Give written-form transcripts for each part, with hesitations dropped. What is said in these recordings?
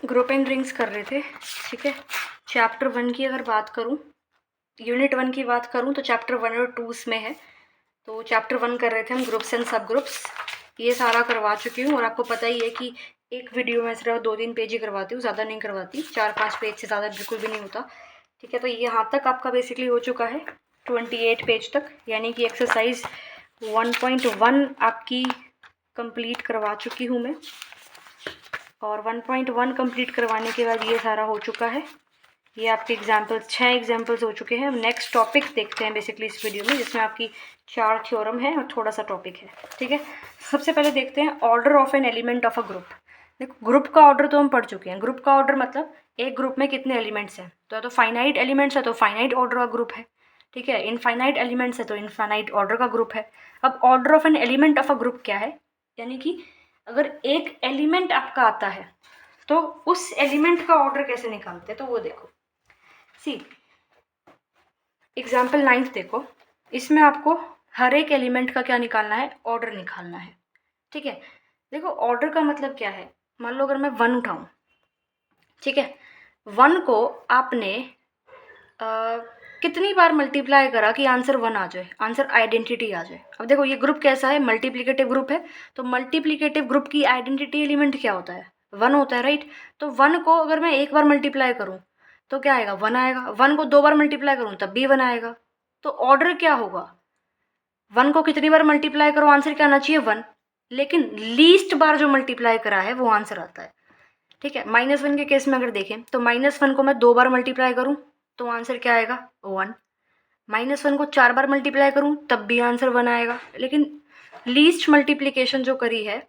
Group and rings कर रहे थे, ठीक है। चैप्टर 1 की अगर बात करूँ, यूनिट 1 की बात करूँ तो चैप्टर 1 और 2 उसमें है। तो चैप्टर 1 कर रहे थे हम, ग्रुप्स एंड सब ग्रुप्स। ये सारा करवा चुकी हूँ और आपको पता ही है कि एक वीडियो में सिर्फ 2-3 पेज ही करवाती हूँ, ज़्यादा नहीं करवाती। 4-5 पेज से ज़्यादा बिल्कुल भी नहीं होता, ठीक है। तो यहाँ तक आपका बेसिकली हो चुका है 28 पेज तक, यानी कि एक्सरसाइज 1.1 आपकी कंप्लीट करवा चुकी हूँ मैं। और 1.1 कंप्लीट करवाने के बाद ये सारा हो चुका है। ये आपके एग्जाम्पल्स 6 एग्जाम्पल्स हो चुके हैं। अब नेक्स्ट टॉपिक देखते हैं बेसिकली इस वीडियो में, जिसमें आपकी 4 थ्योरम है और थोड़ा सा टॉपिक है, ठीक है। सबसे पहले देखते हैं order of an element of a group. देखो, ग्रुप का ऑर्डर तो हम पढ़ चुके हैं। ग्रुप का ऑर्डर मतलब एक ग्रुप में कितने एलिमेंट्स हैं। तो फाइनाइट एलिमेंट्स है तो फाइनाइट ऑर्डर का ग्रुप है, ठीक है। इनफाइनाइट एलिमेंट्स है तो इनफाइनाइट ऑर्डर का ग्रुप है। अब order of an element of a group क्या है, यानी कि अगर एक एलिमेंट आपका आता है तो उस एलिमेंट का ऑर्डर कैसे निकालते हैं, तो वो देखो। सी एग्जाम्पल 9 देखो, इसमें आपको हर एक एलिमेंट का क्या निकालना है, ऑर्डर निकालना है, ठीक है। देखो, ऑर्डर का मतलब क्या है। मान लो अगर मैं 1 उठाऊं, ठीक है। 1 को आपने कितनी बार मल्टीप्लाई करा कि आंसर 1 आ जाए, आंसर आइडेंटिटी आ जाए। अब देखो, ये ग्रुप कैसा है, मल्टीप्लिकेटिव ग्रुप है। तो मल्टीप्लिकेटिव ग्रुप की आइडेंटिटी एलिमेंट क्या होता है, 1 होता है, राइट। तो 1 को अगर मैं एक बार मल्टीप्लाई करूं तो क्या आएगा, 1 आएगा। 1 को 2 बार मल्टीप्लाई करूं तब भी 1 आएगा। तो ऑर्डर क्या होगा, 1 को कितनी बार मल्टीप्लाई करो आंसर क्या आना चाहिए, 1। लेकिन लीस्ट बार जो मल्टीप्लाई करा है वो आंसर आता है, ठीक है। -1 के केस में अगर देखें तो -1 को मैं 2 बार मल्टीप्लाई करूं तो आंसर क्या आएगा, 1। -1 को 4 बार मल्टीप्लाई करूं तब भी आंसर 1 आएगा। लेकिन लीस्ट मल्टीप्लिकेशन जो करी है,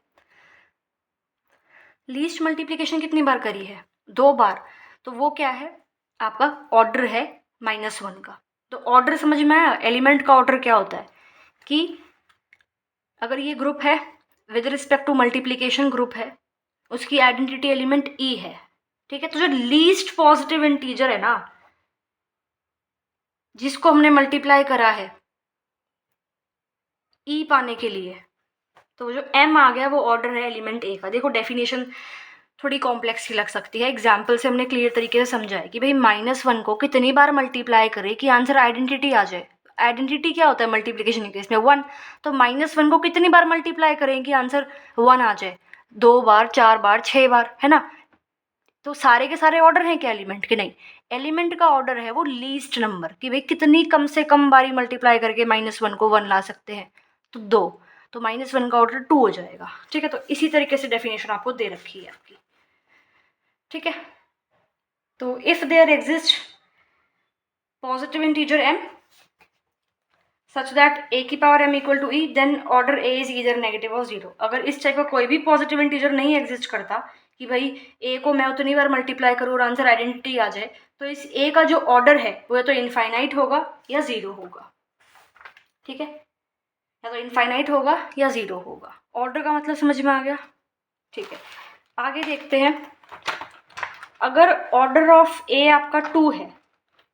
लीस्ट मल्टीप्लिकेशन कितनी बार करी है, 2 बार। तो वो क्या है, आपका ऑर्डर है -1 का। तो ऑर्डर समझ में आया, एलिमेंट का ऑर्डर क्या होता है कि अगर ये ग्रुप है with respect to multiplication group है, उसकी आइडेंटिटी एलिमेंट ई है, ठीक है। तो जो लीस्ट पॉजिटिव इंटीजर है ना, जिसको हमने मल्टीप्लाई करा है ई पाने के लिए, तो जो m आ गया वो ऑर्डर है एलिमेंट ए का। देखो, डेफिनेशन थोड़ी कॉम्प्लेक्स सी लग सकती है, एग्जाम्पल से हमने क्लियर तरीके से समझा है कि भाई -1 को कितनी बार मल्टीप्लाई करे कि आंसर आइडेंटिटी आ जाए। आइडेंटिटी क्या होता है मल्टीप्लिकेशन के केस में, 1। तो -1 को कितनी बार मल्टीप्लाई करें कि आंसर 1 आ जाए, 2 बार, 4 बार, 6 बार, है ना। तो सारे के सारे ऑर्डर हैं क्या एलिमेंट के, नहीं। एलिमेंट का ऑर्डर है वो लीस्ट नंबर, कि भाई कितनी कम से कम बारी मल्टीप्लाई करके -1 को 1 ला सकते हैं, तो 2। तो -1 का ऑर्डर 2 हो जाएगा, ठीक है। तो इसी तरीके से डेफिनेशन आपको दे रखी है आपकी, ठीक है। तो if there exist positive integer m such that a की power m equal to e, then order a is either negative or 0। अगर इस टाइप का कोई भी पॉजिटिव इंटीजर नहीं एग्जिस्ट करता कि भाई a को मैं उतनी बार मल्टीप्लाई करूँ और आंसर आइडेंटिटी आ जाए, तो इस a का जो ऑर्डर है वो या तो इनफाइनाइट होगा या 0 होगा, ठीक है। या तो इनफाइनाइट होगा या 0 होगा। ऑर्डर का मतलब समझ में आ गया, ठीक है। आगे देखते हैं, अगर ऑर्डर ऑफ a आपका 2 है,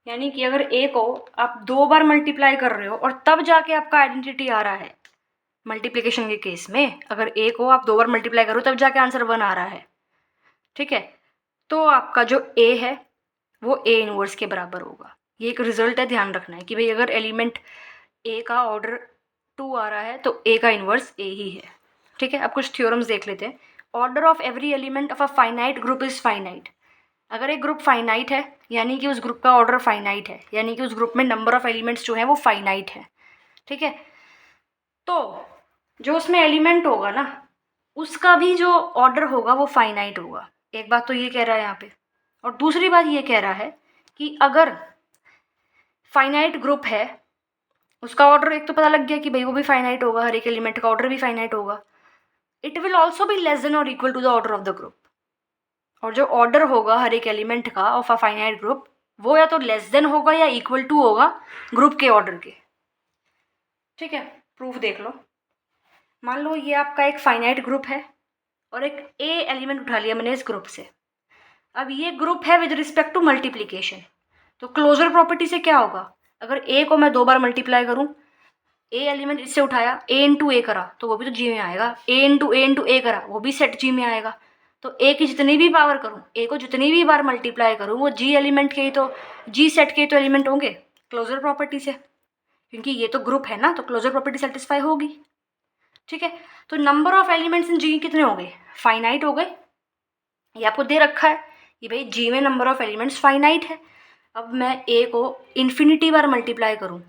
यानी कि अगर a को आप 2 बार मल्टीप्लाई कर रहे हो और तब जाके आपका आइडेंटिटी आ रहा है, मल्टीप्लिकेशन के केस में अगर a को आप 2 बार मल्टीप्लाई करो तब जाके आंसर 1 आ रहा है, ठीक है। तो आपका जो a है वो a इनवर्स के बराबर होगा। ये एक रिजल्ट है, ध्यान रखना है कि भाई अगर एलिमेंट a का ऑर्डर 2 आ रहा है तो a का इनवर्स a ही है, ठीक है। अब कुछ थ्योरम्स देख लेते हैं। Order of every element of a finite group is finite. अगर एक ग्रुप फाइनाइट है यानी कि उस ग्रुप का ऑर्डर फाइनाइट है, यानी कि उस ग्रुप में नंबर ऑफ एलिमेंट्स जो है वो फाइनाइट है, ठीक है। तो जो उसमें एलिमेंट होगा ना, उसका भी जो ऑर्डर होगा वो फाइनाइट होगा। एक बात तो ये कह रहा है यहाँ पे, और दूसरी बात ये कह रहा है कि अगर फाइनाइट ग्रुप है, उसका ऑर्डर एक तो पता लग गया कि भाई वो भी फाइनाइट होगा, हर एक एलिमेंट का ऑर्डर भी फाइनाइट होगा। It will also be less than और equal to the order of the group. और जो ऑर्डर होगा हर एक एलिमेंट का ऑफ अ फाइनाइट ग्रुप, वो या तो लेस देन होगा या इक्वल टू होगा ग्रुप के ऑर्डर के, ठीक है। प्रूफ देख लो। मान लो ये आपका एक फाइनाइट ग्रुप है और एक ए एलिमेंट उठा लिया मैंने इस ग्रुप से। अब ये ग्रुप है विद रिस्पेक्ट टू मल्टीप्लिकेशन, तो क्लोजर प्रॉपर्टी से क्या होगा, अगर ए को मैं 2 बार मल्टीप्लाई करूं, ए एलिमेंट इससे उठाया, ए इंटू ए करा तो वो भी तो जी में आएगा, ए इंटू ए करा वो भी सेट जी में आएगा। तो ए की जितनी भी पावर करूँ, ए को जितनी भी बार मल्टीप्लाई करूँ, वो जी एलिमेंट के ही तो, जी सेट के ही तो एलिमेंट होंगे क्लोजर प्रॉपर्टी से, क्योंकि ये तो ग्रुप है ना, तो क्लोजर प्रॉपर्टी सेटिस्फाई होगी। ठीक है, तो नंबर ऑफ एलिमेंट्स इन जी कितने हो गए? फाइनाइट हो गए। ये आपको दे रखा है कि भाई जी में नंबर ऑफ एलिमेंट्स फाइनाइट है। अब मैं ए को इन्फिनिटी बार मल्टीप्लाई करूँ,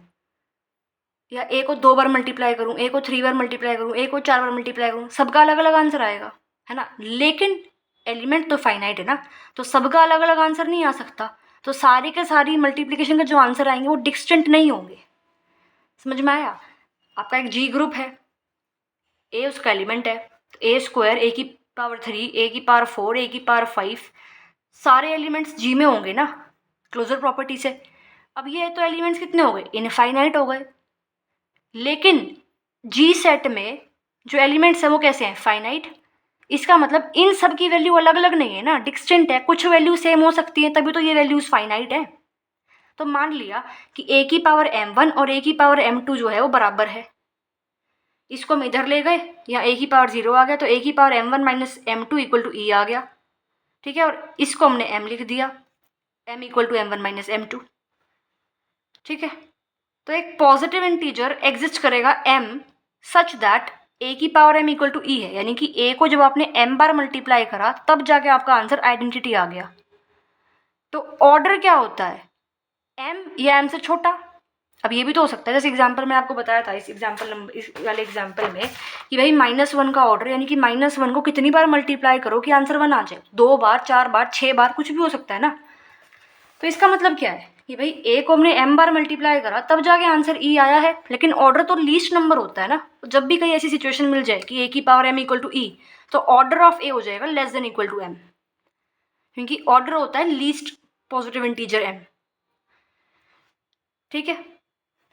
या ए को 2 बार मल्टीप्लाई करूँ, ए को 3 बार मल्टीप्लाई करूँ, ए को 4 बार मल्टीप्लाई करूँ, सबका अलग अलग आंसर आएगा, है ना। लेकिन एलिमेंट तो फाइनाइट है ना, तो सबका अलग अलग आंसर नहीं आ सकता, तो सारी के सारी मल्टीप्लिकेशन के जो आंसर आएंगे वो डिस्टिंक्ट नहीं होंगे। समझ में आया? आपका एक जी ग्रुप है, ए उसका एलिमेंट है, ए स्क्वायर, ए की पावर 3, ए की पावर 4, ए की पावर 5, सारे एलिमेंट्स जी में होंगे ना क्लोजर प्रॉपर्टी से। अब ये तो एलिमेंट्स कितने हो गए? इनफाइनाइट हो गए। लेकिन जी सेट में जो एलिमेंट्स हैं वो कैसे हैं? फाइनाइट। इसका मतलब इन सब की वैल्यू अलग अलग नहीं है ना, डिस्टिंक्ट है। कुछ वैल्यू सेम हो सकती है, तभी तो ये वैल्यूज फाइनाइट है। तो मान लिया कि ए की पावर m1 और ए की पावर m2 जो है वो बराबर है, इसको हम इधर ले गए, या ए की पावर 0 आ गया, तो ए की power m1 minus m2 equal to E आ गया। ठीक है, और इसको हमने m लिख दिया, m equal to m1 minus m2। ठीक है, तो एक पॉजिटिव इंटीजर एग्जिस्ट करेगा m सच दैट a की पावर m इक्वल टू ई है, यानी कि a को जब आपने m बार मल्टीप्लाई करा तब जाके आपका आंसर आइडेंटिटी आ गया। तो ऑर्डर क्या होता है? m या m से छोटा। अब ये भी तो हो सकता है, जैसे एग्जाम्पल में आपको बताया था, इस वाले एग्जाम्पल में, कि भाई -1 का ऑर्डर, यानी कि -1 को कितनी बार मल्टीप्लाई करो कि आंसर 1 आ जाए? 2 बार, 4 बार, 6 बार, कुछ भी हो सकता है ना। तो इसका मतलब क्या है कि भाई ए को हमने m बार मल्टीप्लाई करा तब जाके आंसर ई आया है, लेकिन ऑर्डर तो लीस्ट नंबर होता है ना। तो जब भी कहीं ऐसी सिचुएशन मिल जाए कि ए की power m equal to e, तो ऑर्डर ऑफ ए हो जाएगा less than equal to m, क्योंकि ऑर्डर होता है लीस्ट पॉजिटिव इंटीजर m। ठीक है,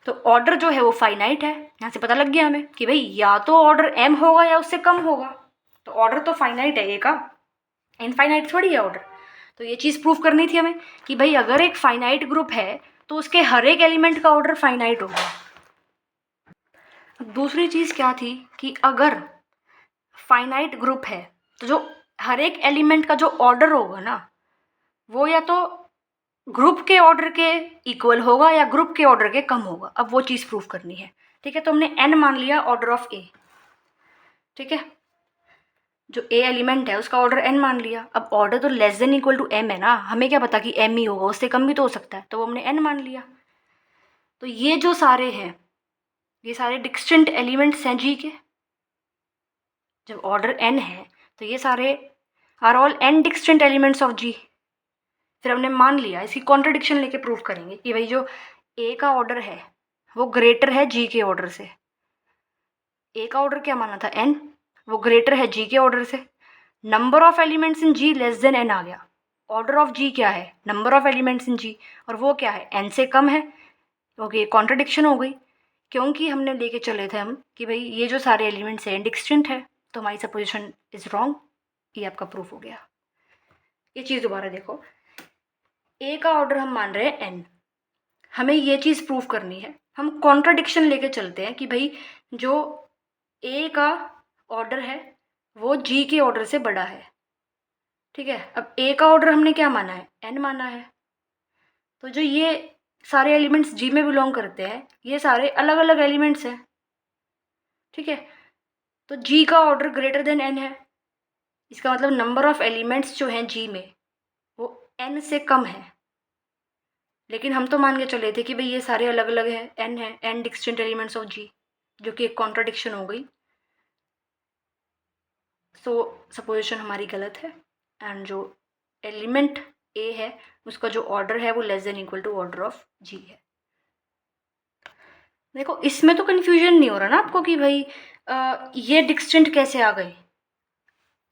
तो ऑर्डर जो है वो फाइनाइट है। यहाँ से पता लग गया हमें कि भाई या तो ऑर्डर m होगा या उससे कम होगा। तो ऑर्डर तो फाइनाइट है ए का, इनफाइनाइट थोड़ी है ऑर्डर। तो ये चीज़ प्रूव करनी थी हमें कि भाई अगर एक फाइनाइट ग्रुप है तो उसके हर एक एलिमेंट का ऑर्डर फाइनाइट होगा। दूसरी चीज़ क्या थी कि अगर फाइनाइट ग्रुप है तो जो हर एक एलिमेंट का जो ऑर्डर होगा ना, वो या तो ग्रुप के ऑर्डर के इक्वल होगा या ग्रुप के ऑर्डर के कम होगा। अब वो चीज़ प्रूव करनी है। ठीक है, तो हमने n मान लिया ऑर्डर ऑफ ए। ठीक है, जो ए एलिमेंट है उसका ऑर्डर n मान लिया। अब ऑर्डर तो less than equal to m है ना, हमें क्या पता कि m ही होगा, उससे कम भी तो हो सकता है, तो वो हमने n मान लिया। तो ये जो सारे हैं, ये सारे डिस्टिंक्ट एलिमेंट्स हैं जी के। जब ऑर्डर n है तो ये सारे are all n distinct elements of G. फिर हमने मान लिया, इसकी कॉन्ट्रडिक्शन लेके प्रूव करेंगे कि भाई जो ए का ऑर्डर है वो ग्रेटर है जी के ऑर्डर से। ए का ऑर्डर क्या माना था? n, वो ग्रेटर है जी के ऑर्डर से। Number of elements in G less than n आ गया। ऑर्डर ऑफ जी क्या है? Number of elements in G, और वो क्या है? n से कम है। ओके, कॉन्ट्रडिक्शन हो गई, क्योंकि हमने लेके चले थे हम कि भाई ये जो सारे एलिमेंट्स हैं डिस्टिंक्ट है, तो हमारी सपोजिशन इज रॉन्ग। ये आपका प्रूफ हो गया। ये चीज़ दोबारा देखो, ए का ऑर्डर हम मान रहे हैं n, हमें ये चीज़ प्रूफ करनी है। हम कॉन्ट्रडिक्शन लेके चलते हैं कि भाई जो ए का ऑर्डर है वो जी के ऑर्डर से बड़ा है। ठीक है, अब ए का ऑर्डर हमने क्या माना है? n माना है। तो जो ये सारे एलिमेंट्स जी में बिलोंग करते हैं, ये सारे अलग अलग एलिमेंट्स हैं। ठीक है, तो जी का ऑर्डर ग्रेटर देन n है। इसका मतलब नंबर ऑफ एलिमेंट्स जो हैं जी में वो n से कम है। लेकिन हम तो मान के चले थे कि भाई ये सारे अलग अलग हैं, n है, n डिस्टिंक्ट एलिमेंट्स ऑफ जी, जो कि एक कॉन्ट्रडिक्शन हो गई। सो सपोजिशन हमारी गलत है, एंड जो एलिमेंट ए है उसका जो ऑर्डर है वो less than equal to order of G है। देखो, इसमें तो कन्फ्यूजन नहीं हो रहा ना आपको कि भाई ये डिस्टिंक्ट कैसे आ गए।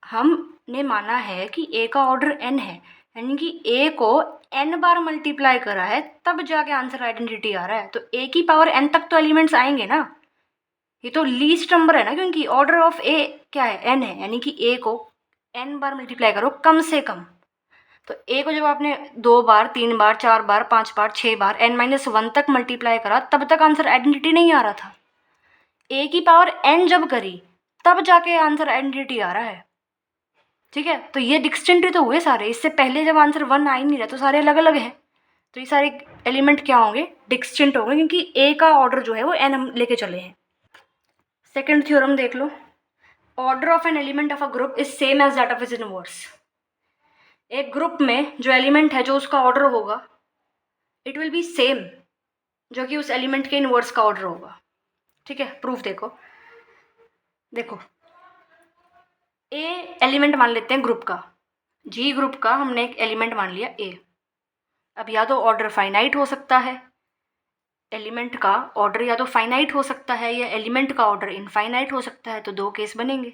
हमने माना है कि ए का ऑर्डर n है, यानी कि ए को n बार मल्टीप्लाई करा है तब जाके आंसर आइडेंटिटी आ रहा है। तो ए की पावर n तक तो एलिमेंट्स आएंगे ना, ये तो लीस्ट नंबर है ना, क्योंकि ऑर्डर ऑफ ए क्या है? n है, यानी कि ए को n बार मल्टीप्लाई करो कम से कम। तो ए को जब आपने 2 बार, 3 बार, 4 बार, 5 बार, 6 बार n-1 तक मल्टीप्लाई करा तब तक आंसर आइडेंटिटी नहीं आ रहा था। ए की पावर n जब करी तब जाके आंसर आइडेंटिटी आ रहा है। ठीक है, तो ये डिस्टिंक्ट तो हुए सारे, इससे पहले जब आंसर 1 आ ही नहीं रहा तो सारे अलग अलग हैं, तो ये सारे एलिमेंट क्या होंगे, डिस्टिंक्ट होंगे, क्योंकि ए का ऑर्डर जो है वो एन हम लेके चले हैं। सेकेंड थ्योरम देख लो, order of an element of a group is same as that of is inverse. एक ग्रुप में जो एलिमेंट है जो उसका ऑर्डर होगा इट विल बी सेम जो कि उस एलिमेंट के इनवर्स का ऑर्डर होगा। ठीक है, प्रूफ देखो, देखो ए एलिमेंट मान लेते हैं ग्रुप का, जी ग्रुप का हमने एक एलिमेंट मान लिया ए। अब या तो ऑर्डर फाइनाइट हो सकता है, एलिमेंट का ऑर्डर या तो फाइनाइट हो सकता है या एलिमेंट का ऑर्डर इनफाइनाइट हो सकता है, तो दो केस बनेंगे।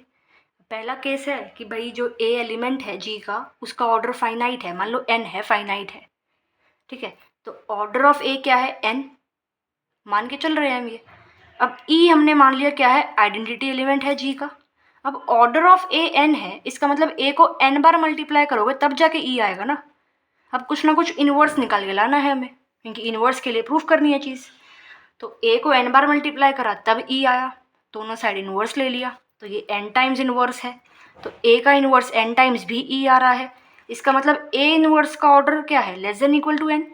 पहला केस है कि भाई जो ए एलिमेंट है जी का उसका ऑर्डर फाइनाइट है, मान लो एन है, फाइनाइट है। ठीक है, तो ऑर्डर ऑफ ए क्या है, एन, मान के चल रहे हैं हम ये। अब ई हमने मान लिया क्या है, आइडेंटिटी एलिमेंट है जी का। अब ऑर्डर ऑफ ए एन है, इसका मतलब ए को एन बार मल्टीप्लाई करोगे तब जाके ई आएगा ना। अब कुछ ना कुछ इनवर्स निकाल के लाना है हमें, क्योंकि इनवर्स के लिए प्रूफ करनी है चीज़। तो ए को एन बार मल्टीप्लाई करा तब ई आया, दोनों साइड इनवर्स ले लिया, तो ये एन टाइम्स इनवर्स है, तो ए का इनवर्स एन टाइम्स भी ई आ रहा है। इसका मतलब ए इनवर्स का ऑर्डर क्या है, less than equal to n.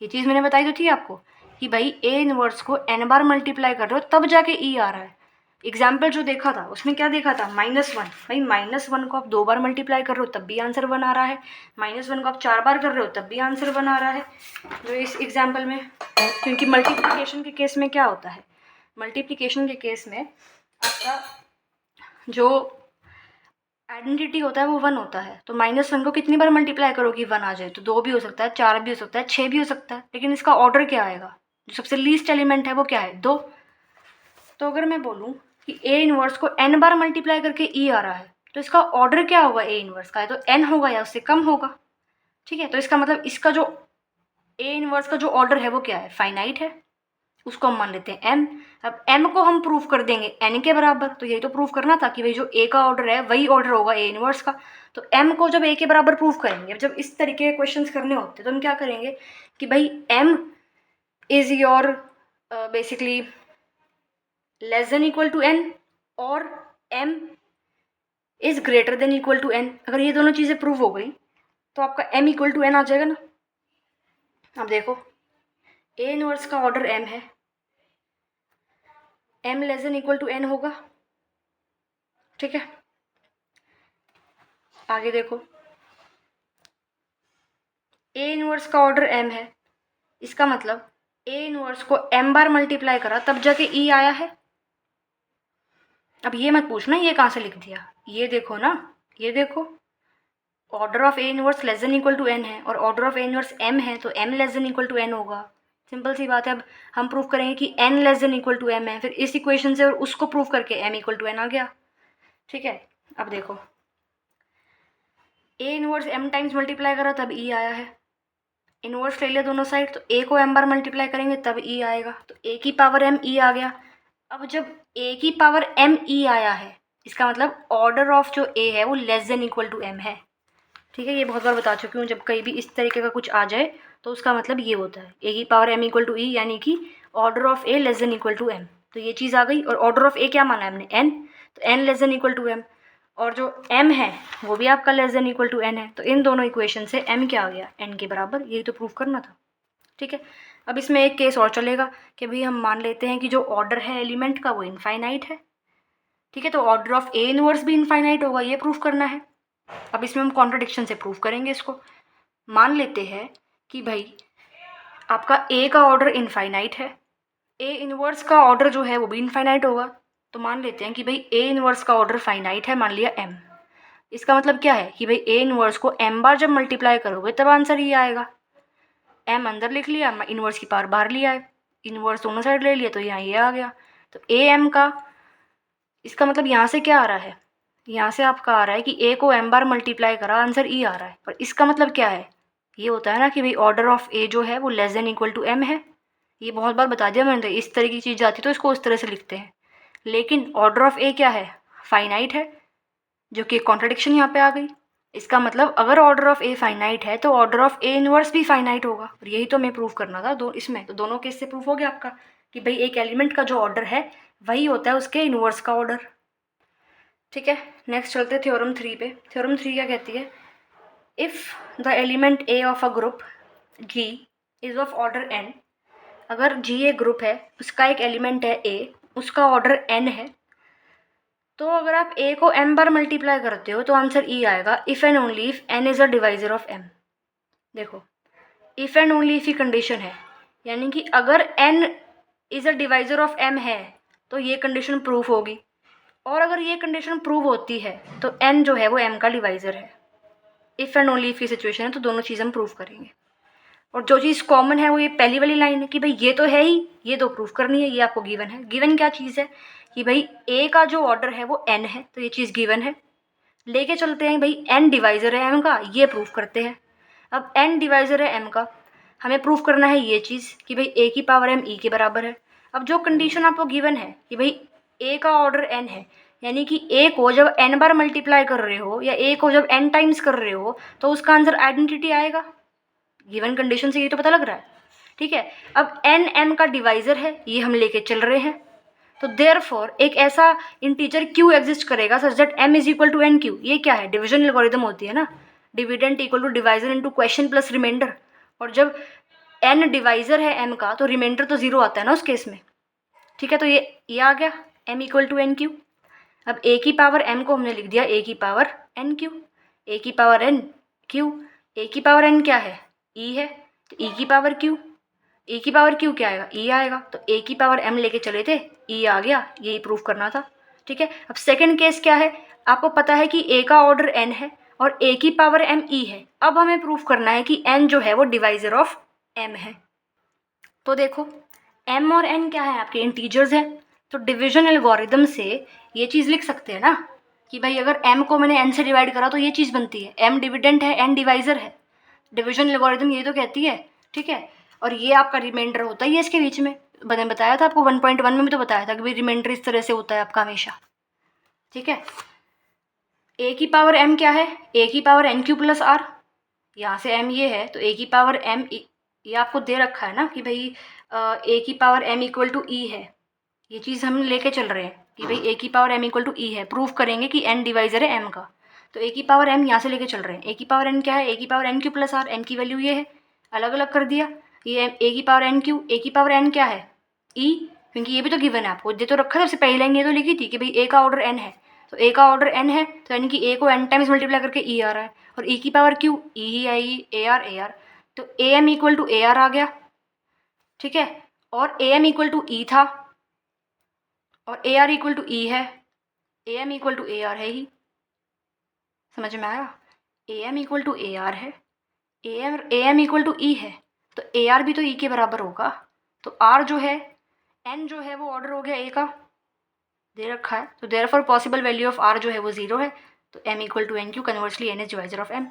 ये चीज़ मैंने बताई तो थी आपको कि भाई ए इनवर्स को एन बार मल्टीप्लाई कर रहे हो तब जाके ई आ रहा है। एग्जाम्पल जो देखा था उसमें क्या देखा था, -1। भाई -1 को आप 2 बार मल्टीप्लाई कर रहे हो तब भी आंसर 1 आ रहा है, -1 को आप 4 बार कर रहे हो तब भी आंसर 1 आ रहा है, जो इस एग्जाम्पल में। क्योंकि मल्टीप्लिकेशन के केस में क्या होता है, मल्टीप्लिकेशन के केस में आपका जो आइडेंटिटी होता है वो 1 होता है, तो -1 को कितनी बार मल्टीप्लाई करोगे 1 आ जाए, तो 2 भी हो सकता है, 4 भी हो सकता है, 6 भी हो सकता है, लेकिन इसका ऑर्डर क्या आएगा, जो सबसे लीस्ट एलिमेंट है वो क्या है, 2। तो अगर मैं बोलूँ कि ए इनवर्स को n बार मल्टीप्लाई करके ई आ रहा है, तो इसका ऑर्डर क्या होगा ए इनवर्स का, है तो n होगा या उससे कम होगा। ठीक है, तो इसका मतलब इसका जो ए इनवर्स का जो ऑर्डर है वो क्या है, फाइनाइट है, उसको हम मान लेते हैं m। अब m को हम प्रूफ कर देंगे n के बराबर, तो यही तो प्रूफ करना था कि भाई जो a का ऑर्डर है वही ऑर्डर होगा ए इनवर्स का। तो m को जब a के बराबर प्रूफ करेंगे, जब इस तरीके के क्वेश्चन करने होते तो हम क्या करेंगे कि भाई m is your basically less than equal to n और m is greater than equal to n। अगर ये दोनों चीज़ें प्रूव हो गई तो आपका m इक्वल टू n आ जाएगा ना। अब देखो ए इनवर्स का ऑर्डर m है, m less than equal to n होगा। ठीक है, आगे देखो ए इनवर्स का ऑर्डर m है, इसका मतलब ए इनवर्स को m बार मल्टीप्लाई करा तब जाके e आया है। अब ये मत पूछना ये कहाँ से लिख दिया, ये देखो ना, ये देखो order of a inverse less than equal to n है और order of a inverse m है, तो m less than equal to n होगा। सिंपल सी बात है। अब हम प्रूफ करेंगे कि n less than equal to m है, फिर इस इक्वेशन से और उसको प्रूफ करके m इक्वल टू n आ गया। ठीक है, अब देखो a inverse m times multiply करा तब e आया है, इनवर्स ले लिया दोनों साइड, तो a को m बार मल्टीप्लाई करेंगे तब e आएगा, तो a की पावर m e आ गया। अब जब a की पावर m e आया है, इसका मतलब ऑर्डर ऑफ जो a है वो less than equal to m है। ठीक है, ये बहुत बार बता चुकी हूँ, जब कहीं भी इस तरीके का कुछ आ जाए तो उसका मतलब ये होता है a की power m equal to e, यानी कि order of a less than equal to m। तो ये चीज़ आ गई, और ऑर्डर ऑफ a क्या माना है हमने, n, तो n less than equal to m, और जो m है वो भी आपका less than equal to n है, तो इन दोनों इक्वेशन से m क्या आ गया, n के बराबर। यही तो प्रूफ करना था। ठीक है, अब इसमें एक केस और चलेगा कि भाई हम मान लेते हैं कि जो ऑर्डर है एलिमेंट का वो इनफाइनाइट है। ठीक है, तो ऑर्डर ऑफ ए इनवर्स भी इनफाइनाइट होगा, ये प्रूफ करना है। अब इसमें हम कॉन्ट्रडिक्शन से प्रूफ करेंगे इसको। मान लेते हैं कि भाई आपका ए का ऑर्डर इनफाइनाइट है, ए इनवर्स का ऑर्डर जो है वो भी इनफाइनाइट होगा, तो मान लेते हैं कि भाई ए इनवर्स का ऑर्डर फाइनाइट है, मान लिया m। इसका मतलब क्या है कि भाई ए इनवर्स को m बार जब मल्टीप्लाई करोगे तब आंसर ये आएगा। m अंदर लिख लिया, इनवर्स की पावर बाहर लिया है, इनवर्स दोनों साइड ले लिया, तो यहाँ ये आ गया। तो ए एम का, इसका मतलब यहाँ से क्या आ रहा है, यहाँ से आपका आ रहा है कि a को m बार मल्टीप्लाई करा आंसर e आ रहा है, पर इसका मतलब क्या है, ये होता है ना कि भाई ऑर्डर ऑफ a जो है वो less than equal to m है। ये बहुत बार बता दिया मैंने, तो इस तरह की चीज़ जाती तो इसको उस तरह से लिखते हैं, लेकिन ऑर्डर ऑफ a क्या है, फाइनाइट है, जो कि कॉन्ट्रडिक्शन यहाँ पे आ गई। इसका मतलब अगर ऑर्डर ऑफ a फाइनाइट है तो ऑर्डर ऑफ a इनवर्स भी फाइनाइट होगा, और यही तो मैं प्रूफ करना था इसमें। तो दोनों केस से प्रूफ हो गया आपका कि भाई एक एलिमेंट का जो ऑर्डर है वही होता है उसके इनवर्स का ऑर्डर। ठीक है, नेक्स्ट चलते हैं थ्योरम 3 पे। थ्योरम 3 क्या कहती है? If the element a of a group G is of order n, अगर जी एक ग्रुप है, उसका एक एलिमेंट है ए, उसका ऑर्डर n है, तो अगर आप a को m बार मल्टीप्लाई करते हो तो आंसर e आएगा, if and only if n is a divisor of m। देखो, if and only if he condition है, यानी कि अगर n is a divisor of m है तो ये कंडीशन प्रूफ होगी, और अगर ये कंडीशन प्रूव होती है तो n जो है वो m का डिवाइज़र है। इफ़ एंड ओनली इफ की सिचुएशन है तो दोनों चीज़ हम प्रूव करेंगे। और जो चीज़ कॉमन है वो ये पहली वाली लाइन है कि भाई ये तो है ही, ये तो प्रूफ करनी है, ये आपको गिवन है। गिवन क्या चीज़ है कि भाई a का जो ऑर्डर है वो n है, तो ये चीज़ गिवन है। लेके चलते हैं भाई n डिवाइज़र है m का, ये प्रूफ करते हैं। अब n डिवाइज़र है m का, हमें प्रूफ करना है ये चीज़ कि भाई a की पावर m e के बराबर है। अब जो कंडीशन आपको गिवन है कि भाई a का ऑर्डर n है, यानी कि a को जब n बार मल्टीप्लाई कर रहे हो या a को जब n टाइम्स कर रहे हो तो उसका आंसर आइडेंटिटी आएगा। गिवन कंडीशन से ये तो पता लग रहा है, ठीक है। अब n m का डिवाइज़र है, ये हम लेके चल रहे हैं, तो देयरफॉर एक ऐसा इंटीजर q एग्जिस्ट करेगा such that m is equal to n q। ये क्या है? डिविजन एल्गोरिथम होती है ना, dividend equal to divisor into question plus remainder. और जब n डिवाइज़र है m का तो रिमाइंडर तो ज़ीरो आता है ना उस केस में, ठीक है। तो ये आ गया m equal to n q। अब a की पावर m को हमने लिख दिया a की पावर n q, a की पावर n q, a की पावर n क्या है? e है, तो e की पावर q, e की पावर q क्या आएगा? e आएगा। तो a की पावर m लेके चले थे, e आ गया, यही प्रूफ करना था, ठीक है। अब सेकंड केस क्या है? आपको पता है कि a का ऑर्डर n है और a की पावर m e है। अब हमें प्रूफ करना है कि n जो है वो डिवाइजर ऑफ m है। तो देखो, m और n क्या है? आपके इंटीजर्स हैं, तो डिविजन एल्गोरिदम से ये चीज़ लिख सकते हैं ना कि भाई अगर m को मैंने n से डिवाइड करा तो ये चीज़ बनती है, m डिविडेंट है, n डिवाइज़र है। डिविजन एल्गोरिदम ये तो कहती है, ठीक है। और ये आपका रिमाइंडर होता ही है इसके बीच में। मैंने बताया था आपको 1.1 में भी तो बताया था कि भाई रिमाइंडर इस तरह से होता है आपका हमेशा, ठीक है। a की पावर m क्या है? a की power n Q plus r, यहाँ से m ये है तो a की पावर m ये आपको दे रखा है ना कि भाई a की power m equal to e है। ये चीज़ हम लेके चल रहे हैं कि भाई a की power m equal to e है, प्रूफ करेंगे कि n डिवाइज़र है m का। तो a की पावर m यहाँ से लेके चल रहे हैं। a की पावर n क्या है? a की power n Q plus r, n की वैल्यू ये है, अलग अलग कर दिया। ये a की पावर n क्यू, a की पावर n क्या है? e, क्योंकि ये भी तो गिवन है आपको, दे तो रखा था सबसे पहले लाइन ये तो लिखी थी कि भाई a का ऑर्डर n है, तो a का ऑर्डर n है तो यानी कि a को n टाइम्स मल्टीप्लाई करके e आ रहा है, और e की पावर q e ही आएगी, ar, तो am इक्वल टू ar आ गया, ठीक है। और am इक्वल टू e था और ar इक्वल टू e है, am इक्वल टू ar है ही, समझ में आया? am इक्वल टू ar है, am इक्वल टू e है, तो ar भी तो e के बराबर होगा। तो r जो है, n जो है वो ऑर्डर हो गया a का, दे रखा है, तो therefore possible value of r जो है वो 0 है, तो m equal to n q, conversely n is divisor of m,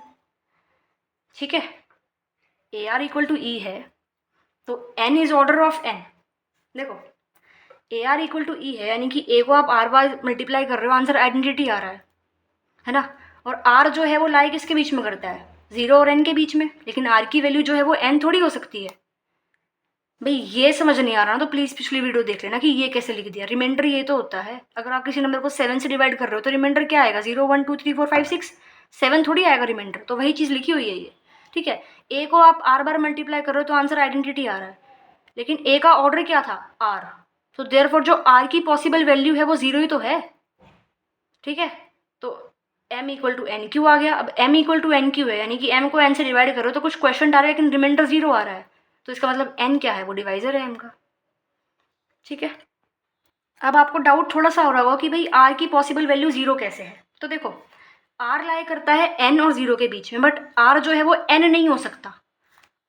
ठीक है। ar इक्वल टू e है तो n is order of n। देखो, ar इक्वल टू e है यानी कि a को आप r बार मल्टीप्लाई कर रहे हो, आंसर आइडेंटिटी आ रहा है ना। और r जो है वो लाई किसके बीच में करता है? 0 और n के बीच में, लेकिन r की वैल्यू जो है वो n थोड़ी हो सकती है। भाई ये समझ नहीं आ रहा ना तो प्लीज़ पिछली वीडियो देख लेना कि ये कैसे लिख दिया। रिमाइंडर ये तो होता है, अगर आप किसी नंबर को 7 से डिवाइड कर रहे हो तो रिमाइंडर क्या आएगा? 0 1 2 3 4 5 6, 7 थोड़ी आएगा रिमाइंडर, तो वही चीज़ लिखी हुई है ये, ठीक है। a को आप r बार मल्टीप्लाई कर रहे हो तो आंसर आइडेंटिटी आ रहा है, लेकिन a का ऑर्डर क्या था? r, तो देयरफॉर जो r की पॉसिबल वैल्यू है वो 0 ही तो है, ठीक है। तो m equal to n q आ गया। अब m equal to n q है यानी कि m को n से डिवाइड करो तो कुछ क्वेश्चन आ रहा है लेकिन रिमाइंडर 0 आ रहा है, तो इसका मतलब n क्या है? वो डिवाइजर है m का, ठीक है। अब आपको डाउट थोड़ा सा हो रहा होगा कि भाई r की पॉसिबल वैल्यू 0 कैसे है? तो देखो, r लाई करता है n और 0 के बीच में, बट r जो है वो n नहीं हो सकता।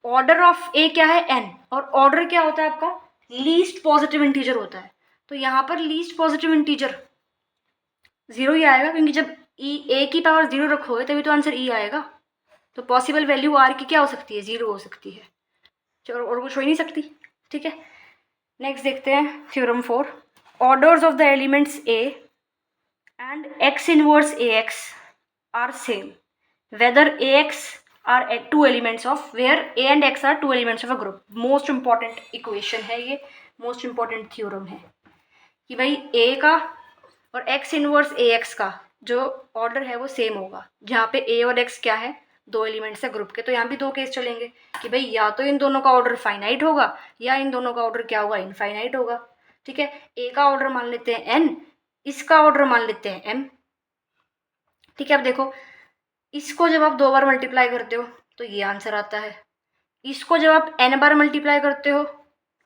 ऑर्डर ऑफ a क्या है? n, और ऑर्डर क्या होता है आपका? लीस्ट पॉजिटिव इंटीजर होता है, तो यहाँ पर लीस्ट पॉजिटिव इंटीजर 0 ही आएगा, क्योंकि जब a की पावर 0 रखोगे तभी तो आंसर e आएगा। तो पॉसिबल वैल्यू r की क्या हो सकती है? 0 हो सकती है, चलो और कुछ हो ही नहीं सकती, ठीक है। नेक्स्ट देखते हैं theorem 4। Orders of the elements a and x inverse ax are same whether ax are two elements of where a and x are two elements of a group। Most important equation है ये, most important theorem है कि भाई a का और x inverse ax का जो order है वो सेम होगा, जहाँ पे ए और एक्स क्या है, दो एलिमेंट्स है ग्रुप के। तो यहाँ भी दो केस चलेंगे कि भाई या तो इन दोनों का ऑर्डर फाइनाइट होगा या इन दोनों का ऑर्डर क्या होगा, इनफाइनाइट होगा। ठीक है, ए का ऑर्डर मान लेते हैं एन, इसका ऑर्डर मान लेते हैं एम। ठीक है, अब देखो इसको जब आप 2 बार मल्टीप्लाई करते हो तो ये आंसर आता है, इसको जब आप n बार मल्टीप्लाई करते हो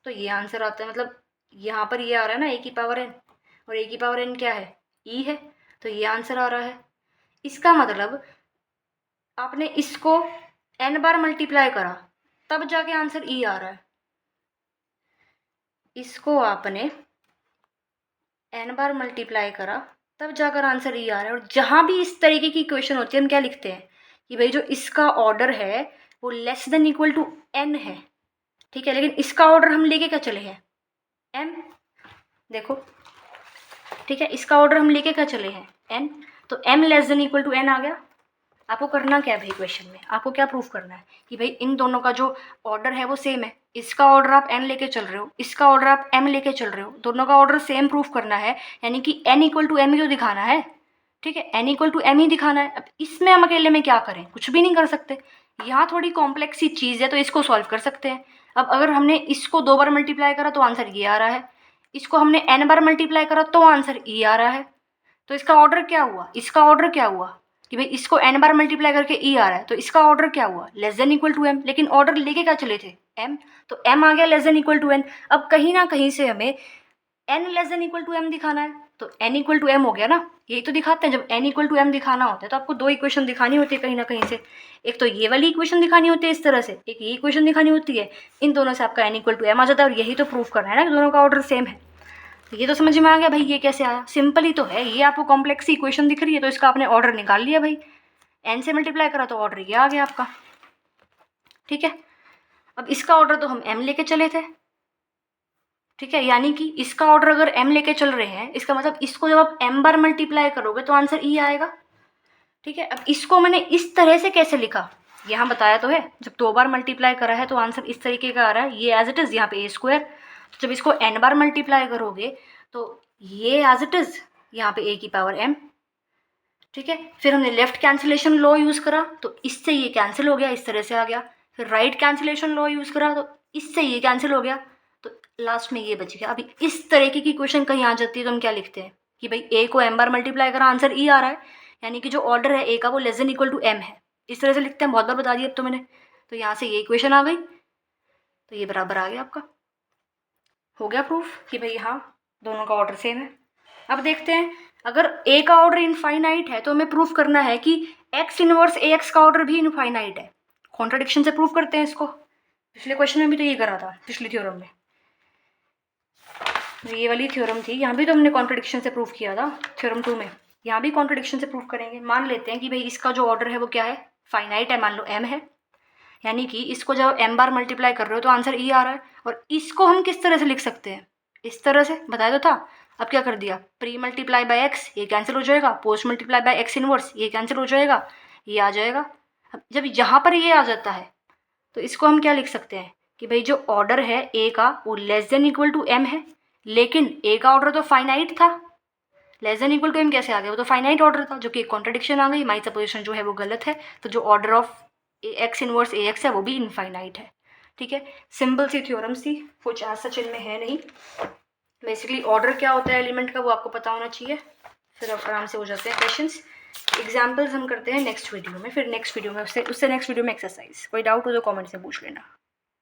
तो ये आंसर आता है। मतलब यहाँ पर ये आ रहा है ना ए की पावर n, और ए की पावर n क्या है, ई है, तो ये आंसर आ रहा है। इसका मतलब आपने इसको n बार मल्टीप्लाई करा तब जाके आंसर ई आ रहा है, इसको आपने n बार मल्टीप्लाई करा तब जाकर आंसर ई आ रहा है। और जहाँ भी इस तरीके की क्वेश्चन होती है हम क्या लिखते हैं कि भाई जो इसका ऑर्डर है वो less than equal to n है। ठीक है, लेकिन इसका ऑर्डर हम लेके क्या चले हैं, m। देखो ठीक है, इसका ऑर्डर हम लेके क्या चले हैं, n, तो m less than equal to n आ गया। आपको करना क्या है भाई, क्वेश्चन में आपको क्या प्रूफ करना है कि भाई इन दोनों का जो ऑर्डर है वो सेम है। इसका ऑर्डर आप n लेके चल रहे हो, इसका ऑर्डर आप m लेके चल रहे हो, दोनों का ऑर्डर सेम प्रूफ करना है, यानी कि n इक्वल टू m क्यों दिखाना है। ठीक है, n इक्वल टू m ही दिखाना है। अब इसमें हम अकेले में क्या करें, कुछ भी नहीं कर सकते। यहाँ थोड़ी कॉम्प्लेक्स सी चीज़ है तो इसको सॉल्व कर सकते हैं। अब अगर हमने इसको 2 बार मल्टीप्लाई करा तो आंसर ये आ रहा है, इसको हमने n बार मल्टीप्लाई करा तो आंसर ई आ रहा है। तो इसका ऑर्डर क्या हुआ, इसका ऑर्डर क्या हुआ कि भाई इसको n बार मल्टीप्लाई करके ई आ रहा है, तो इसका ऑर्डर क्या हुआ, less than equal to m। लेकिन ऑर्डर लेके क्या चले थे, m, तो m आ गया less than equal to n। अब कहीं ना कहीं से हमें n less than equal to m दिखाना है, तो n इक्वल टू m हो गया ना। यही तो दिखाते हैं, जब n इक्वल टू m दिखाना होता है तो आपको 2 इक्वेशन दिखानी होती है कहीं ना कहीं से। एक तो ये वाली इक्वेशन दिखानी होती है इस तरह से, एक ये इक्वेशन दिखानी होती है, इन दोनों से आपका n इक्वल टू m आ जाता है। और यही तो प्रूफ करना है ना कि दोनों का ऑर्डर सेम है। तो ये तो समझ में आ गया भाई, ये कैसे आया, सिंपल ही तो है। ये आपको कॉम्प्लेक्स इक्वेशन दिख रही है तो इसका आपने ऑर्डर निकाल लिया भाई, n से मल्टीप्लाई करा तो ऑर्डर ये आ गया आपका। ठीक है, अब इसका ऑर्डर तो हम m लेके चले थे। ठीक है, यानी कि इसका ऑर्डर अगर m लेके चल रहे हैं, इसका मतलब इसको जब आप m बार मल्टीप्लाई करोगे तो आंसर ई आएगा। ठीक है, अब इसको मैंने इस तरह से कैसे लिखा, यहाँ बताया तो है, जब 2 बार मल्टीप्लाई करा है तो आंसर इस तरीके का आ रहा है, ये एज इट इज़ यहाँ पे a स्क्वायर। तो जब इसको n बार मल्टीप्लाई करोगे तो ये एज इट इज़ यहाँ पे a की पावर m। ठीक है, फिर हमने लेफ्ट कैंसिलेशन लॉ यूज़ करा तो इससे ये कैंसिल हो गया, इस तरह से आ गया। फिर राइट कैंसिलेशन लॉ यूज़ करा तो इससे ये कैंसिल हो गया, तो लास्ट में ये बच गया। अभी इस तरीके की क्वेश्चन कहीं आ जाती है तो हम क्या लिखते हैं कि भाई a को m बार मल्टीप्लाई करा, आंसर ई आ रहा है, यानी कि जो ऑर्डर है a का वो less than equal to m है। इस तरह से लिखते हैं, बहुत बार बता दिया अब तो मैंने। तो यहाँ से ये इक्वेशन आ गई, तो ये बराबर आ गया आपका, हो गया प्रूफ कि भाई हाँ दोनों का ऑर्डर सेम है। अब देखते हैं, अगर a का ऑर्डर इनफाइनाइट है तो हमें प्रूफ करना है कि x इनवर्स ax का ऑर्डर भी इनफाइनाइट है। कॉन्ट्रडिक्शन से प्रूफ करते हैं इसको, पिछले क्वेश्चन में भी तो ये करा था, पिछली थ्योरम में ये वाली थ्योरम थी, यहाँ भी तो हमने कॉन्ट्रडिक्शन से प्रूफ किया था थ्योरम 2 में। यहाँ भी कॉन्ट्रडिक्शन से प्रूफ करेंगे। मान लेते हैं कि भाई इसका जो ऑर्डर है वो क्या है, फाइनाइट है, मान लो m है, यानी कि इसको जब m बार मल्टीप्लाई कर रहे हो तो आंसर ई आ रहा है। और इसको हम किस तरह से लिख सकते हैं, इस तरह से बताया तो था। अब क्या कर दिया, प्री मल्टीप्लाई बाय x, ये कैंसिल हो जाएगा, post multiply by x inverse, ये कैंसिल हो जाएगा, ये आ जाएगा। अब जब यहाँ पर ये आ जाता है तो इसको हम क्या लिख सकते हैं कि भाई जो ऑर्डर है a का वो less than equal to m है, लेकिन a का ऑर्डर तो फाइनाइट था, less than equal to m कैसे आ गया, वो तो फाइनाइट ऑर्डर था, जो कि एक कॉन्ट्रडिक्शन आ गई। माई सपोजिशन जो है वो गलत है, तो जो order of x inverse ax है वो भी इनफाइनाइट है। ठीक है, सिंपल सी थ्योरम्स थी, कुछ आज सच इनमें है नहीं। बेसिकली ऑर्डर क्या होता है एलिमेंट का वो आपको पता होना चाहिए, फिर आप आराम से हो जाते हैं क्वेश्चंस। एग्जाम्पल्स हम करते हैं नेक्स्ट वीडियो में, फिर नेक्स्ट वीडियो में उससे नेक्स्ट वीडियो में एक्सरसाइज। कोई डाउट हो तो कमेंट से पूछ लेना।